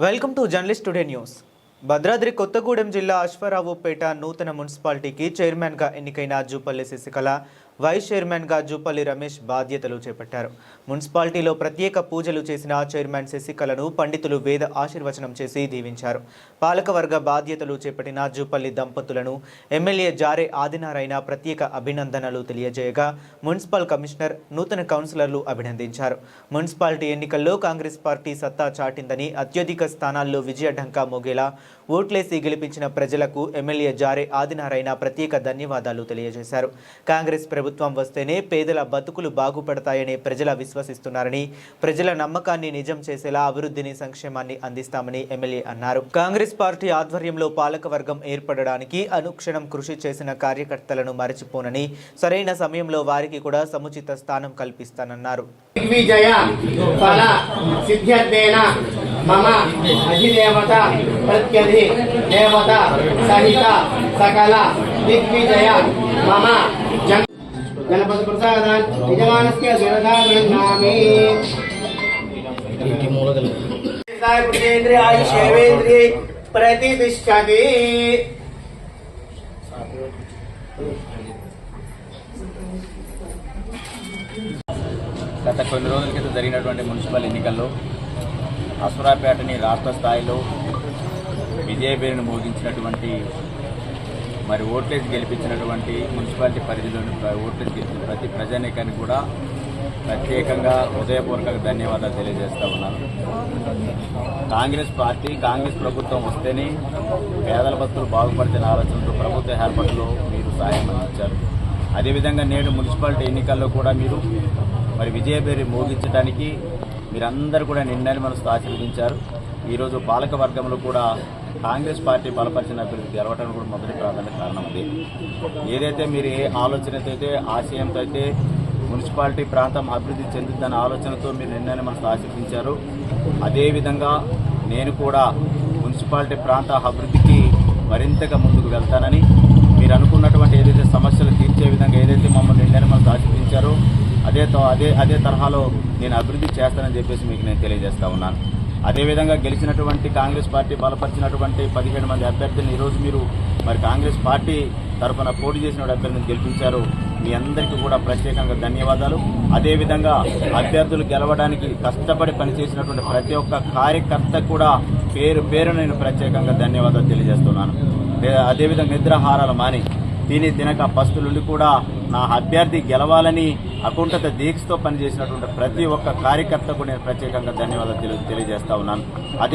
Welcome to journalist today news. Bhadradri Kothagudem జిల్లా అశ్వారావుపేట నూతన మున్సిపాలిటీకి చైర్మన్గా ఎన్నికైన జూపల్లి శశికళ, వైస్ చైర్మన్గా జూపల్లి రమేష్ బాధ్యతలు చేపట్టారు. మున్సిపాలిటీలో ప్రత్యేక పూజలు చేసిన చైర్మన్ శశికళను పండితులు వేద ఆశీర్వచనం చేసి దీవించారు. పాలకవర్గ బాధ్యతలు చేపట్టిన జూపల్లి దంపతులను ఎమ్మెల్యే జారే ఆదినారాయణ ప్రత్యేక అభినందనలు తెలియజేయగా మున్సిపల్ కమిషనర్, నూతన కౌన్సిలర్లు అభినందించారు. మున్సిపాలిటీ ఎన్నికల్లో కాంగ్రెస్ పార్టీ సత్తా చాటిందని, అత్యధిక స్థానాల్లో విజయఢంకా మోగేలా ఓట్లేసి గెలిపించిన ప్రజలకు ఎమ్మెల్యే జారే ఆదినారాయణ ప్రత్యేక ధన్యవాదాలు తెలియజేశారు. కాంగ్రెస్ ప్రభుత్వం వస్తేనే పేదల బతుకులు బాగుపడతాయని ప్రజలు విశ్వసిస్తున్నారని, ప్రజల నమ్మకాన్ని నిజం చేసేలా అభివృద్ధిని, సంక్షేమాన్ని అందిస్తామని ఎమ్మెల్యే అన్నారు. కాంగ్రెస్ పార్టీ ఆధ్వర్యంలో పాలకవర్గం ఏర్పడడానికి అనుక్షణం కృషి చేసిన కార్యకర్తలను మరచిపోనని, సరైన సమయంలో వారికి కూడా సముచిత స్థానం కల్పిస్తానన్నారు. మమ అధిదేవత ప్రత్యధి దేవత సహిత సకల దిగ్విజయ మమ గణపతి ప్రసాదాన్ యజమానస్య శిరధారణామి పుత్రేంద్రియ ఆయుషేంద్రియ ప్రతిష్ఠతి. గత కొన్ని రోజుల క్రితం జరిగినటువంటి మున్సిపల్ ఎన్నికల్లో అశ్వారావుపేటని రాష్ట్ర స్థాయిలో విజయపేరును మోగించినటువంటి, మరి ఓట్లేసి గెలిపించినటువంటి మున్సిపాలిటీ పరిధిలోని ఓట్లేసి గెలిచిన ప్రతి ప్రజానీకానికి కూడా ప్రత్యేకంగా హృదయపూర్వక ధన్యవాదాలు తెలియజేస్తా ఉన్నాను. కాంగ్రెస్ ప్రభుత్వం వస్తేనే పేదల బతుకులు బాగుపడిన ఆలోచనతో ప్రభుత్వ ఏర్పాటులో మీరు సహాయం అందించారు. అదేవిధంగా నేడు మున్సిపాలిటీ ఎన్నికల్లో కూడా మీరు మరి విజయపేరు మోగించడానికి మీరందరూ కూడా నిన్నని మనసు ఆశీర్వదించారు. ఈరోజు పాలక వర్గంలో కూడా కాంగ్రెస్ పార్టీ బలపరిచిన అభివృద్ధి గెలవడానికి కూడా మొదటి ప్రాధాన్యత కారణం అదే. ఏదైతే మీరు ఏ ఆలోచనతో అయితే, ఆశయంతో అయితే మున్సిపాలిటీ ప్రాంతం అభివృద్ధి చెందుతుందన్న ఆలోచనతో మీరు నిన్నని మనసు ఆశీర్వదించారు. అదేవిధంగా నేను కూడా మున్సిపాలిటీ ప్రాంత అభివృద్ధికి మరింతగా ముందుకు వెళ్తానని, మీరు అనుకున్నటువంటి ఏదైతే సమస్యలు తీర్చే విధంగా ఏదైతే మమ్మల్ని నిన్నని మనసు ఆశీర్వదించారో అదే తరహాలో నేను అభివృద్ధి చేస్తానని చెప్పేసి మీకు నేను తెలియజేస్తా ఉన్నాను. అదేవిధంగా గెలిచినటువంటి కాంగ్రెస్ పార్టీ బలపరిచినటువంటి 17 మంది అభ్యర్థులను ఈరోజు మీరు మరి కాంగ్రెస్ పార్టీ తరఫున పోటీ చేసిన అభ్యర్థులను గెలిపించారు. మీ అందరికీ కూడా ప్రత్యేకంగా ధన్యవాదాలు. అదేవిధంగా అభ్యర్థులు గెలవడానికి కష్టపడి పనిచేసినటువంటి ప్రతి ఒక్క కార్యకర్త కూడా పేరు నేను ప్రత్యేకంగా ధన్యవాదాలు తెలియజేస్తున్నాను. అదేవిధంగా నిద్రాహారాలు మాని తినక పస్తులుండి కూడా నా అభ్యర్థి గెలవాలని అకుంఠిత దీక్షతో పనిచేసినటువంటి ప్రతి ఒక్క కార్యకర్తకు నేను ప్రత్యేకంగా ధన్యవాదాలు తెలియజేస్తా ఉన్నాను. అదే